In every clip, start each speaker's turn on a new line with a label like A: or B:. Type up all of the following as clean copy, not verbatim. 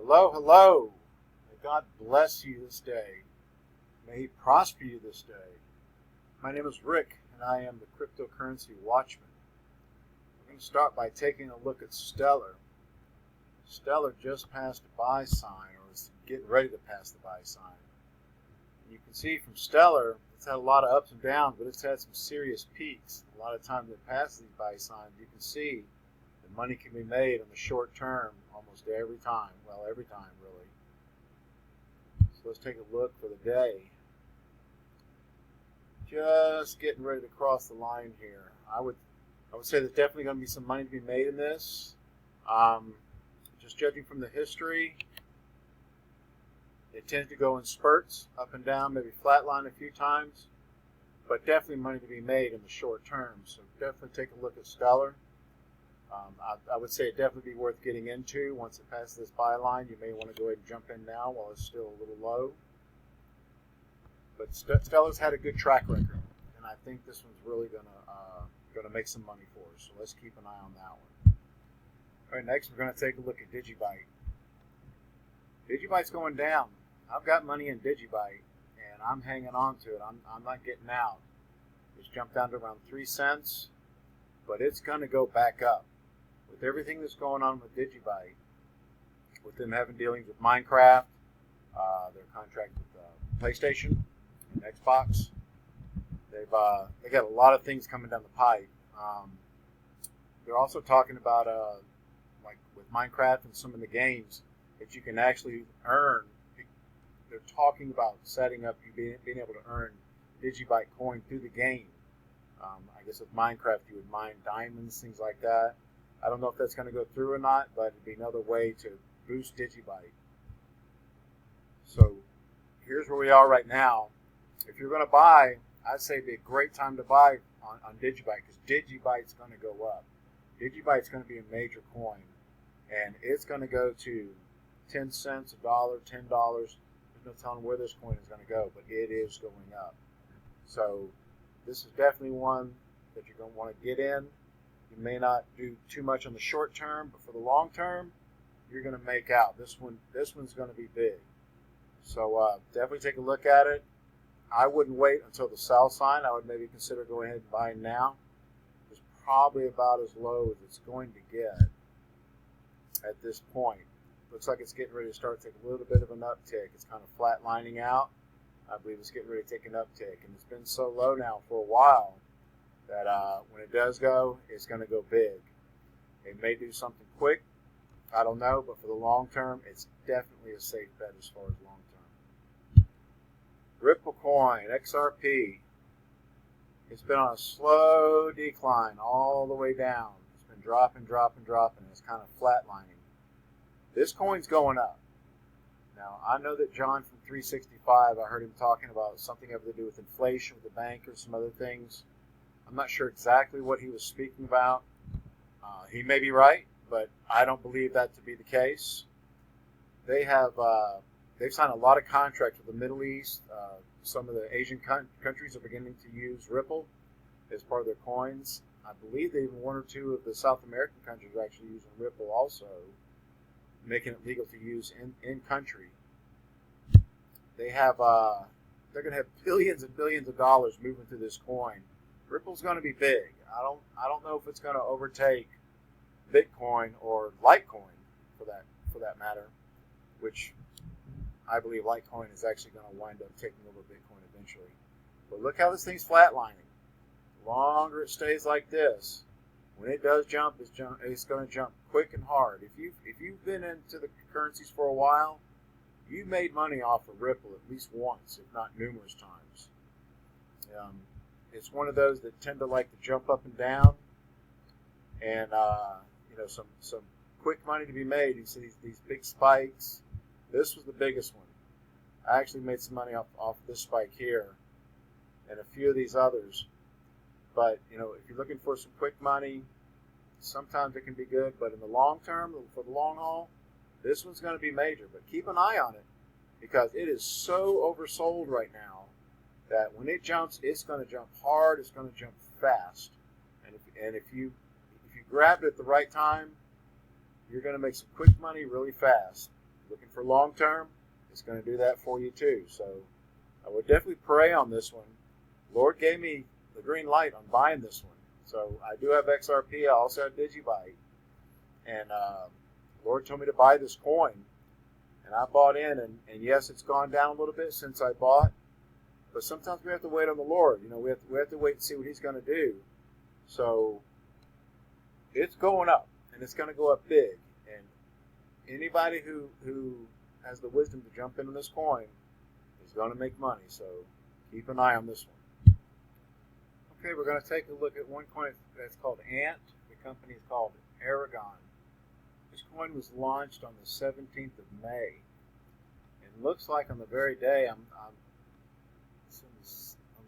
A: Hello, hello. May God bless you this day. May He prosper you this day. My name is Rick, and I am the cryptocurrency Watchman. We're going to start by taking a look at Stellar. Stellar just passed a buy sign, or is getting ready to pass the buy sign. You can see from Stellar, it's had a lot of ups and downs, but it's had some serious peaks. A lot of times it passes these buy signs, you can see the money can be made in the short term almost every time. Well, every time, really. So let's take a look for the day. Just getting ready to cross the line here. I would say there's definitely going to be some money to be made in this. Just judging from the history, it tends to go in spurts, up and down, maybe flatline a few times, but definitely money to be made in the short term. So definitely take a look at Stellar. I would say it'd definitely be worth getting into. Once it passes this buy line, you may want to go ahead and jump in now while it's still a little low. But Stellar's had a good track record, and I think this one's really gonna make some money for us. So let's keep an eye on that one. All right, next we're going to take a look at Digibyte. Digibyte's going down. I've got money in Digibyte, and I'm hanging on to it. I'm not getting out. It's jumped down to around 3 cents, but it's going to go back up. With everything that's going on with Digibyte, with them having dealings with Minecraft, their contract with PlayStation and Xbox, they got a lot of things coming down the pipe. They're also talking about like with Minecraft and some of the games that you can actually earn. They're talking about setting up you being able to earn Digibyte coin through the game. I guess with Minecraft you would mine diamonds, things like that. I don't know if that's going to go through or not, but it'd be another way to boost Digibyte. So here's where we are right now. If you're going to buy, I'd say it'd be a great time to buy on Digibyte, because Digibyte's going to go up. Digibyte's going to be a major coin, and it's going to go to 10 cents, $1, $10. There's no telling where this coin is going to go, but it is going up. So this is definitely one that you're going to want to get in. You may not do too much on the short term, but for the long term, you're going to make out. This one's going to be big. So definitely take a look at it. I wouldn't wait until the sell sign. I would maybe consider going ahead and buying now. It's probably about as low as it's going to get at this point. Looks like it's getting ready to start to take a little bit of an uptick. It's kind of flatlining out. I believe it's getting ready to take an uptick. And it's been so low now for a while that when it does go, it's going to go big. It may do something quick. I don't know. But for the long term, it's definitely a safe bet as far as long term. Ripple coin, XRP. It's been on a slow decline all the way down. It's been dropping. It's kind of flatlining. This coin's going up. Now, I know that John from 365, I heard him talking about something having to do with inflation with the bank or some other things. I'm not sure exactly what he was speaking about. He may be right, but I don't believe that to be the case. They've signed a lot of contracts with the Middle East. Some of the Asian countries are beginning to use Ripple as part of their coins. I believe even one or two of the South American countries are actually using Ripple also, making it legal to use in country. They're going to have billions and billions of dollars moving through this coin. Ripple's going to be big. I don't know if it's going to overtake Bitcoin or Litecoin for that matter, which I believe Litecoin is actually going to wind up taking over Bitcoin eventually. But look how this thing's flatlining. The longer it stays like this, when it does jump, it's going to jump quick and hard. If you've been into the currencies for a while, you've made money off of Ripple at least once, if not numerous times. It's one of those that tend to like to jump up and down, and some quick money to be made. You see these big spikes. This was the biggest one. I actually made some money off this spike here, and a few of these others. But if you're looking for some quick money, sometimes it can be good. But in the long term, for the long haul, this one's going to be major. But keep an eye on it, because it is so oversold right now that when it jumps, it's going to jump hard. It's going to jump fast. And if you grab it at the right time, you're going to make some quick money really fast. looking for long term, it's going to do that for you too. So I would definitely pray on this one. Lord gave me the green light on buying this one. So I do have XRP. I also have Digibyte. And Lord told me to buy this coin. And I bought in. And yes, it's gone down a little bit since I bought. But sometimes we have to wait on the Lord. You know, we have to wait and see what He's going to do. So it's going up. And it's going to go up big. And anybody who has the wisdom to jump into this coin is going to make money. So keep an eye on this one. Okay, we're going to take a look at one coin that's called Ant. The company is called Aragon. This coin was launched on the 17th of May. And looks like on the very day, on the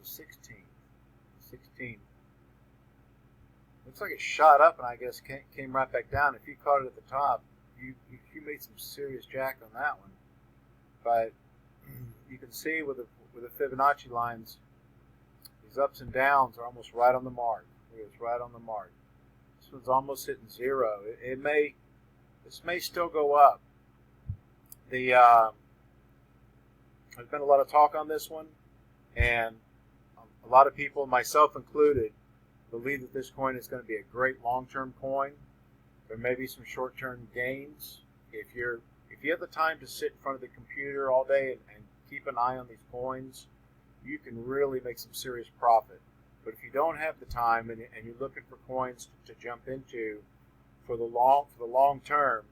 A: 16th. Looks like it shot up and I guess came right back down. If you caught it at the top, you made some serious jack on that one. But you can see with the Fibonacci lines, these ups and downs are almost right on the mark. It's right on the mark. This one's almost hitting zero. This may still go up. There's been a lot of talk on this one, and a lot of people, myself included, believe that this coin is going to be a great long-term coin. There may be some short-term gains. If you have the time to sit in front of the computer all day and keep an eye on these coins, you can really make some serious profit. But if you don't have the time and you're looking for coins to jump into for the long term,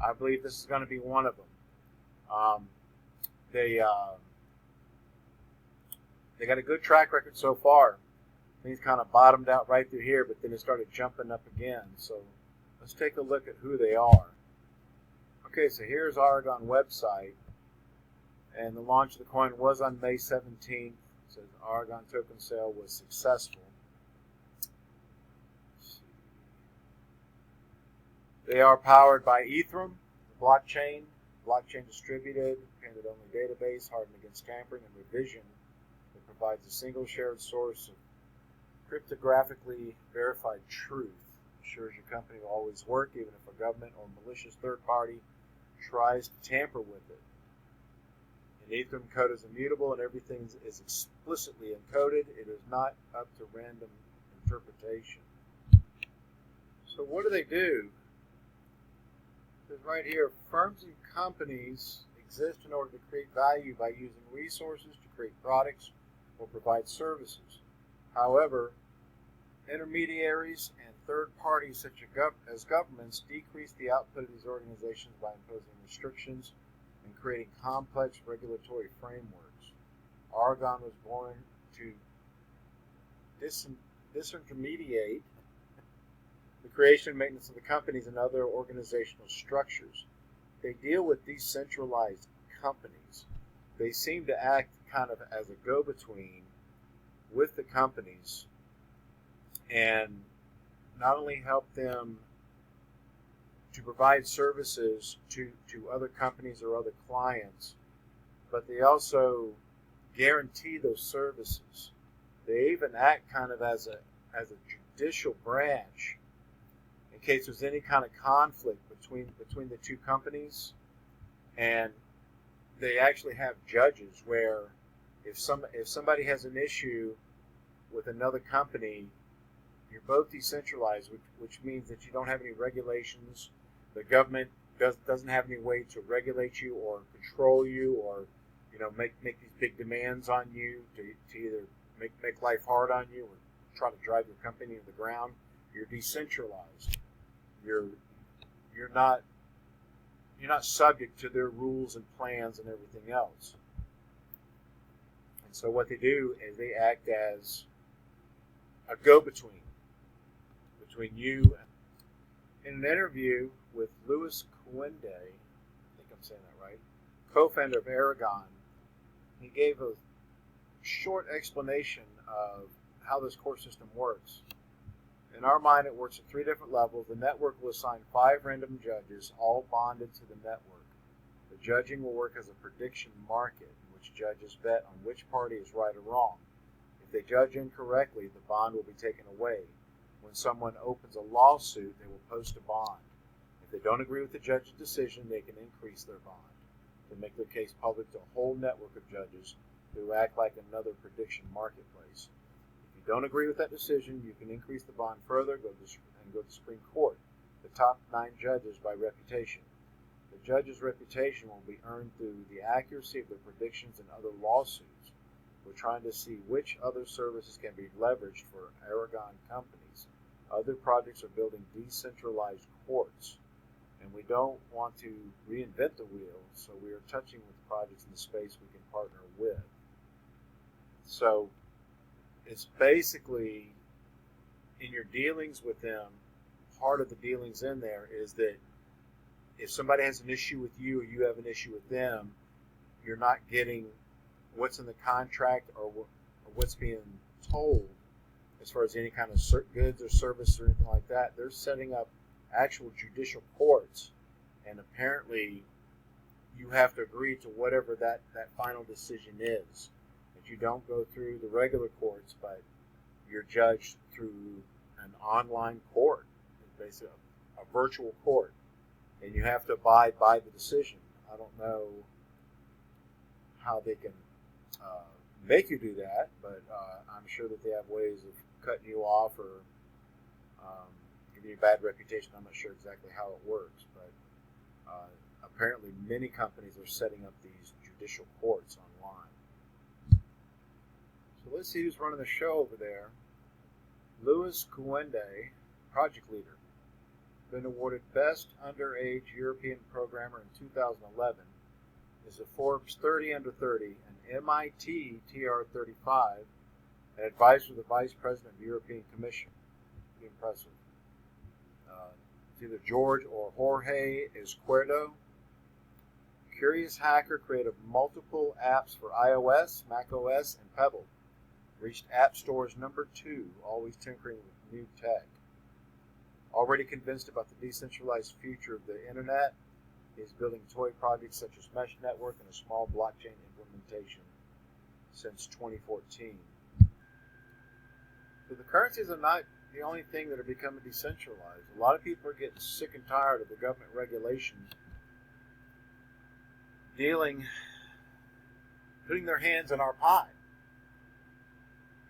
A: I believe this is going to be one of them. They got a good track record so far. Things kind of bottomed out right through here, but then it started jumping up again. So let's take a look at who they are. Okay, so here's Aragon website, and the launch of the coin was on May 17th. It says Aragon token sale was successful. They are powered by Ethereum, the blockchain distributed, payment-only database, hardened against tampering and revision. It provides a single shared source of cryptographically verified truth. Ensures your company will always work, even if a government or malicious third party tries to tamper with it. An Ethereum code is immutable and everything is explicitly encoded. It is not up to random interpretation. So what do they do? It says right here, firms and companies exist in order to create value by using resources to create products or provide services. However, intermediaries and third parties such as governments decrease the output of these organizations by imposing restrictions and creating complex regulatory frameworks. Aragon was born to disintermediate the creation and maintenance of the companies and other organizational structures. They deal with decentralized companies. They seem to act kind of as a go-between with the companies and not only help them to provide services to other companies or other clients, but they also guarantee those services. They even act kind of as a judicial branch in case there's any kind of conflict between the two companies, and they actually have judges where if somebody has an issue with another company, you're both decentralized, which means that you don't have any regulations. The government doesn't have any way to regulate you or control you, or make these big demands on you to either make life hard on you or try to drive your company to the ground. You're decentralized. You're not subject to their rules and plans and everything else. And so what they do is they act as a go-between between you. In an interview with Louis Cuende, I think I'm saying that right, co-founder of Aragon, he gave a short explanation of how this core system works. In our mind, it works at 3 different levels. The network will assign 5 random judges, all bonded to the network. The judging will work as a prediction market, in which judges bet on which party is right or wrong. If they judge incorrectly, the bond will be taken away. When someone opens a lawsuit, they will post a bond. If they don't agree with the judge's decision, they can increase their bond to make their case public to a whole network of judges who act like another prediction marketplace. If you don't agree with that decision, you can increase the bond further and go to the Supreme Court. The top 9 judges by reputation. The judge's reputation will be earned through the accuracy of their predictions and other lawsuits. We're trying to see which other services can be leveraged for Aragon companies. Other projects are building decentralized courts, and we don't want to reinvent the wheel, so we are touching with projects in the space we can partner with. So it's basically, in your dealings with them, part of the dealings in there is that if somebody has an issue with you or you have an issue with them, you're not getting what's in the contract or what's being told as far as any kind of goods or service or anything like that. They're setting up actual judicial courts, and apparently you have to agree to whatever that final decision is. That you don't go through the regular courts, but you're judged through an online court, basically a virtual court, and you have to abide by the decision. I don't know how they can make you do that, but I'm sure that they have ways of cutting you off or giving you a bad reputation. I'm not sure exactly how it works, but apparently many companies are setting up these judicial courts online. So let's see who's running the show over there. Louis Kuende, project leader, been awarded Best Underage European Programmer in 2011, is a Forbes 30 Under 30, an MIT TR35, an advisor to the Vice President of the European Commission. Pretty impressive. It's either George or Jorge Izquierdo. Curious hacker created multiple apps for iOS, macOS, and Pebble. Reached App Store's number 2, always tinkering with new tech. Already convinced about the decentralized future of the internet, he is building toy projects such as Mesh Network and a small blockchain implementation since 2014. So the currencies are not the only thing that are becoming decentralized. A lot of people are getting sick and tired of the government regulation putting their hands in our pie,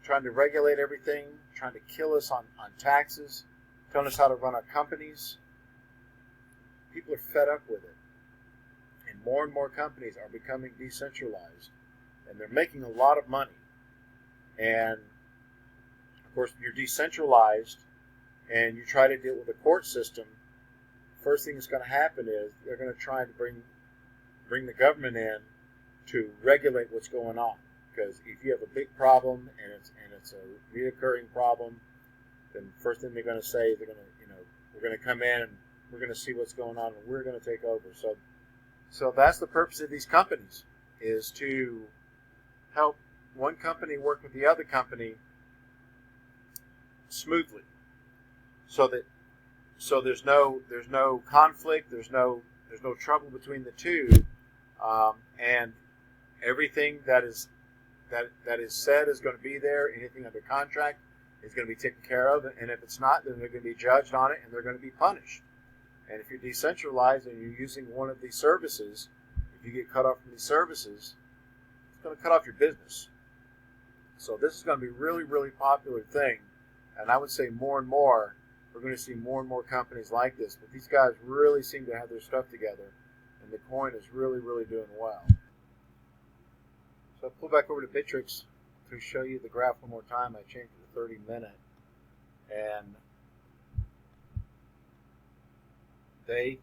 A: trying to regulate everything, trying to kill us on taxes, telling us how to run our companies. People are fed up with it. And more companies are becoming decentralized. And they're making a lot of money. And, of course, you're decentralized and you try to deal with the court system, first thing that's going to happen is they're going to try to bring the government in to regulate what's going on. Because if you have a big problem and it's a reoccurring problem, then first thing they're going to say is we're going to come in and we're going to see what's going on and we're going to take over. So that's the purpose of these companies, is to help one company work with the other company smoothly, so there's no conflict, there's no trouble between the two, and everything that is said is going to be there. Anything under contract is going to be taken care of, and if it's not, then they're going to be judged on it and they're going to be punished. And if you're decentralized and you're using one of these services, if you get cut off from these services, it's going to cut off your business. So this is going to be a really, really popular thing. And I would say more and more, we're going to see more and more companies like this. But these guys really seem to have their stuff together. And the coin is really, really doing well. So I'll pull back over to Bittrex to show you the graph one more time. I changed it to 30-minute. And they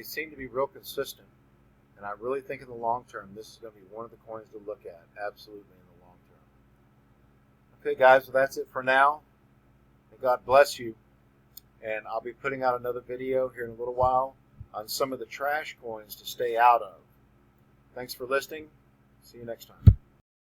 A: seem to be real consistent. And I really think in the long term, this is going to be one of the coins to look at. Absolutely in the long term. Okay, guys, so that's it for now. And God bless you. And I'll be putting out another video here in a little while on some of the trash coins to stay out of. Thanks for listening. See you next time.